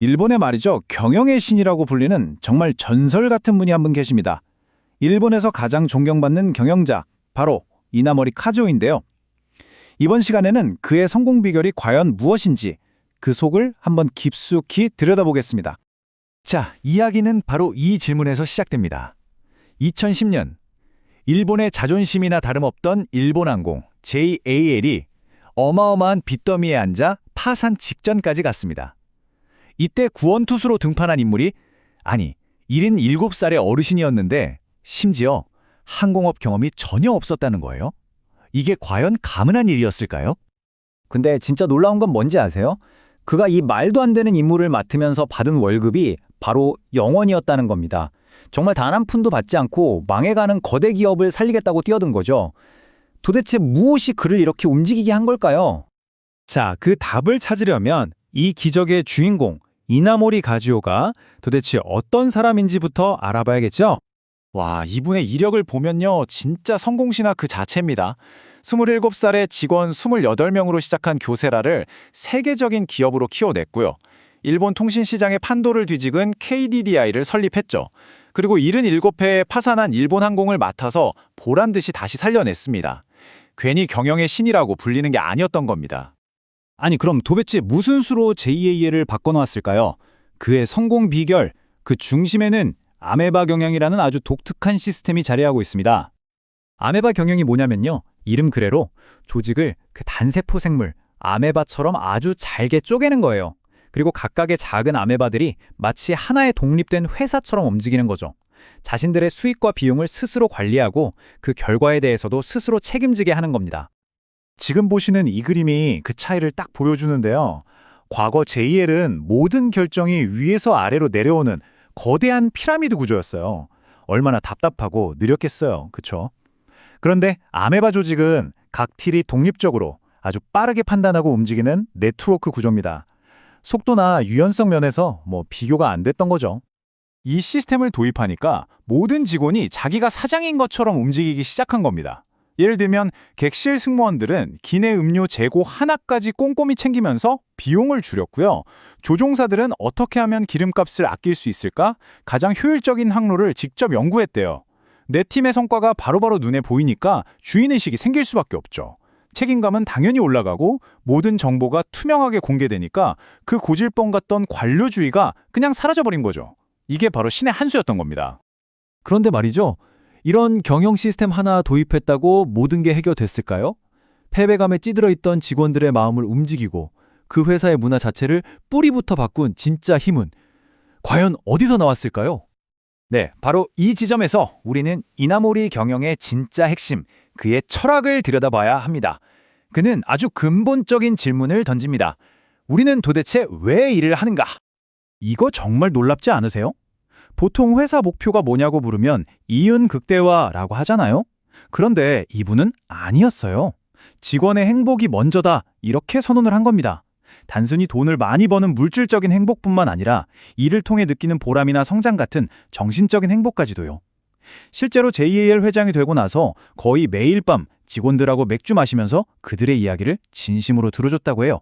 일본의 말이죠. 경영의 신이라고 불리는 정말 전설 같은 분이 한 분 계십니다. 일본에서 가장 존경받는 경영자, 바로 이나모리 카즈오인데요. 이번 시간에는 그의 성공 비결이 과연 무엇인지 그 속을 한번 깊숙이 들여다보겠습니다. 자, 이야기는 바로 이 질문에서 시작됩니다. 2010년, 일본의 자존심이나 다름없던 일본항공 JAL이 어마어마한 빚더미에 앉아 파산 직전까지 갔습니다. 이때 구원투수로 등판한 인물이 77살의 어르신이었는데 심지어 항공업 경험이 전혀 없었다는 거예요. 이게 과연 가능한 일이었을까요? 근데 진짜 놀라운 건 뭔지 아세요? 그가 이 말도 안 되는 임무를 맡으면서 받은 월급이 바로 0원이었다는 겁니다. 정말 단 한 푼도 받지 않고 망해가는 거대 기업을 살리겠다고 뛰어든 거죠. 도대체 무엇이 그를 이렇게 움직이게 한 걸까요? 자, 그 답을 찾으려면 이 기적의 주인공 이나모리 카즈오가 도대체 어떤 사람인지부터 알아봐야겠죠? 와, 이분의 이력을 보면요. 진짜 성공신화 그 자체입니다. 27살에 직원 28명으로 시작한 교세라를 세계적인 기업으로 키워냈고요. 일본 통신시장의 판도를 뒤집은 KDDI를 설립했죠. 그리고 77회에 파산한 일본항공을 맡아서 보란듯이 다시 살려냈습니다. 괜히 경영의 신이라고 불리는 게 아니었던 겁니다. 아니 그럼 도대체 무슨 수로 JAL을 바꿔놓았을까요? 그의 성공 비결, 그 중심에는 아메바 경영이라는 아주 독특한 시스템이 자리하고 있습니다. 아메바 경영이 뭐냐면요. 이름 그대로 조직을 그 단세포 생물, 아메바처럼 아주 잘게 쪼개는 거예요. 그리고 각각의 작은 아메바들이 마치 하나의 독립된 회사처럼 움직이는 거죠. 자신들의 수익과 비용을 스스로 관리하고 그 결과에 대해서도 스스로 책임지게 하는 겁니다. 지금 보시는 이 그림이 그 차이를 딱 보여주는데요. 과거 JL은 모든 결정이 위에서 아래로 내려오는 거대한 피라미드 구조였어요. 얼마나 답답하고 느렸겠어요. 그쵸? 그런데 아메바 조직은 각 팀이 독립적으로 아주 빠르게 판단하고 움직이는 네트워크 구조입니다. 속도나 유연성 면에서 비교가 안 됐던 거죠. 이 시스템을 도입하니까 모든 직원이 자기가 사장인 것처럼 움직이기 시작한 겁니다. 예를 들면 객실 승무원들은 기내 음료 재고 하나까지 꼼꼼히 챙기면서 비용을 줄였고요. 조종사들은 어떻게 하면 기름값을 아낄 수 있을까? 가장 효율적인 항로를 직접 연구했대요. 내 팀의 성과가 바로바로 눈에 보이니까 주인의식이 생길 수밖에 없죠. 책임감은 당연히 올라가고 모든 정보가 투명하게 공개되니까 그 고질병 같던 관료주의가 그냥 사라져버린 거죠. 이게 바로 신의 한 수였던 겁니다. 그런데 말이죠. 이런 경영 시스템 하나 도입했다고 모든 게 해결됐을까요? 패배감에 찌들어 있던 직원들의 마음을 움직이고 그 회사의 문화 자체를 뿌리부터 바꾼 진짜 힘은 과연 어디서 나왔을까요? 네, 바로 이 지점에서 우리는 이나모리 경영의 진짜 핵심, 그의 철학을 들여다봐야 합니다. 그는 아주 근본적인 질문을 던집니다. 우리는 도대체 왜 일을 하는가? 이거 정말 놀랍지 않으세요? 보통 회사 목표가 뭐냐고 물으면 이윤극대화라고 하잖아요. 그런데 이분은 아니었어요. 직원의 행복이 먼저다 이렇게 선언을 한 겁니다. 단순히 돈을 많이 버는 물질적인 행복뿐만 아니라 이를 통해 느끼는 보람이나 성장 같은 정신적인 행복까지도요. 실제로 JAL 회장이 되고 나서 거의 매일 밤 직원들하고 맥주 마시면서 그들의 이야기를 진심으로 들어줬다고 해요.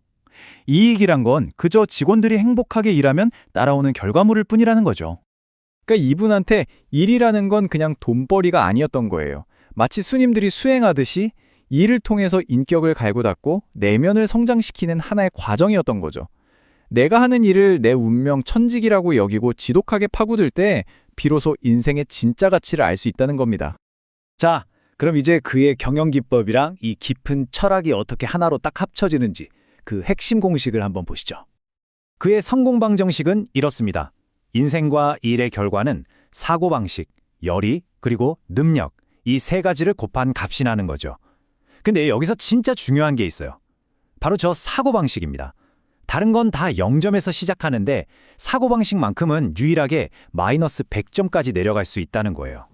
이익이란 건 그저 직원들이 행복하게 일하면 따라오는 결과물일 뿐이라는 거죠. 그러니까 이분한테 일이라는 건 그냥 돈벌이가 아니었던 거예요. 마치 스님들이 수행하듯이 일을 통해서 인격을 갈고 닦고 내면을 성장시키는 하나의 과정이었던 거죠. 내가 하는 일을 내 운명 천직이라고 여기고 지독하게 파고들 때 비로소 인생의 진짜 가치를 알 수 있다는 겁니다. 자, 그럼 이제 그의 경영 기법이랑 이 깊은 철학이 어떻게 하나로 딱 합쳐지는지 그 핵심 공식을 한번 보시죠. 그의 성공 방정식은 이렇습니다. 인생과 일의 결과는 사고방식, 열의, 그리고 능력 이 세 가지를 곱한 값이 나는 거죠. 근데 여기서 진짜 중요한 게 있어요. 바로 저 사고방식입니다. 다른 건 다 0점에서 시작하는데 사고방식만큼은 유일하게 마이너스 100점까지 내려갈 수 있다는 거예요.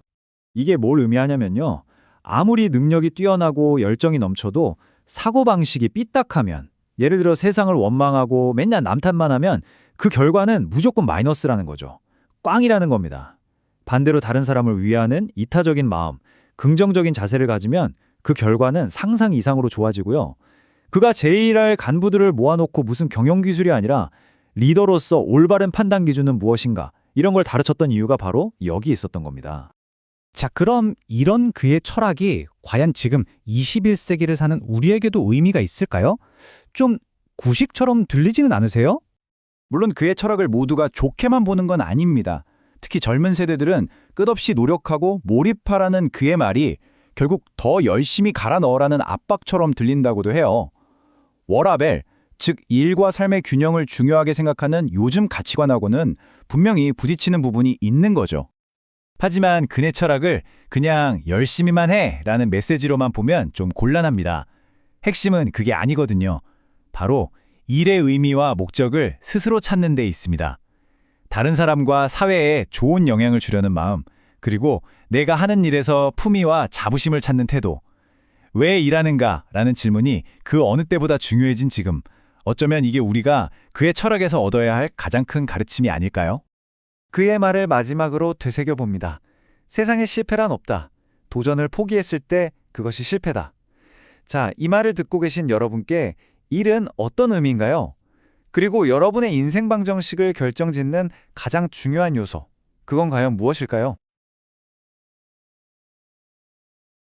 이게 뭘 의미하냐면요. 아무리 능력이 뛰어나고 열정이 넘쳐도 사고방식이 삐딱하면 예를 들어 세상을 원망하고 맨날 남탓만 하면 그 결과는 무조건 마이너스라는 거죠. 꽝이라는 겁니다. 반대로 다른 사람을 위하는 이타적인 마음, 긍정적인 자세를 가지면 그 결과는 상상 이상으로 좋아지고요. 그가 제의할 간부들을 모아놓고 무슨 경영기술이 아니라 리더로서 올바른 판단 기준은 무엇인가? 이런 걸 다루쳤던 이유가 바로 여기 있었던 겁니다. 자, 그럼 이런 그의 철학이 과연 지금 21세기를 사는 우리에게도 의미가 있을까요? 좀 구식처럼 들리지는 않으세요? 물론 그의 철학을 모두가 좋게만 보는 건 아닙니다. 특히 젊은 세대들은 끝없이 노력하고 몰입하라는 그의 말이 결국 더 열심히 갈아 넣으라는 압박처럼 들린다고도 해요. 워라벨, 즉 일과 삶의 균형을 중요하게 생각하는 요즘 가치관하고는 분명히 부딪히는 부분이 있는 거죠. 하지만 그의 철학을 그냥 열심히만 해라는 메시지로만 보면 좀 곤란합니다. 핵심은 그게 아니거든요. 바로 일의 의미와 목적을 스스로 찾는 데 있습니다. 다른 사람과 사회에 좋은 영향을 주려는 마음, 그리고 내가 하는 일에서 품위와 자부심을 찾는 태도. 왜 일하는가라는 질문이 그 어느 때보다 중요해진 지금, 어쩌면 이게 우리가 그의 철학에서 얻어야 할 가장 큰 가르침이 아닐까요? 그의 말을 마지막으로 되새겨봅니다. 세상에 실패란 없다. 도전을 포기했을 때 그것이 실패다. 자, 이 말을 듣고 계신 여러분께 일은 어떤 의미인가요? 그리고 여러분의 인생 방정식을 결정짓는 가장 중요한 요소, 그건 과연 무엇일까요?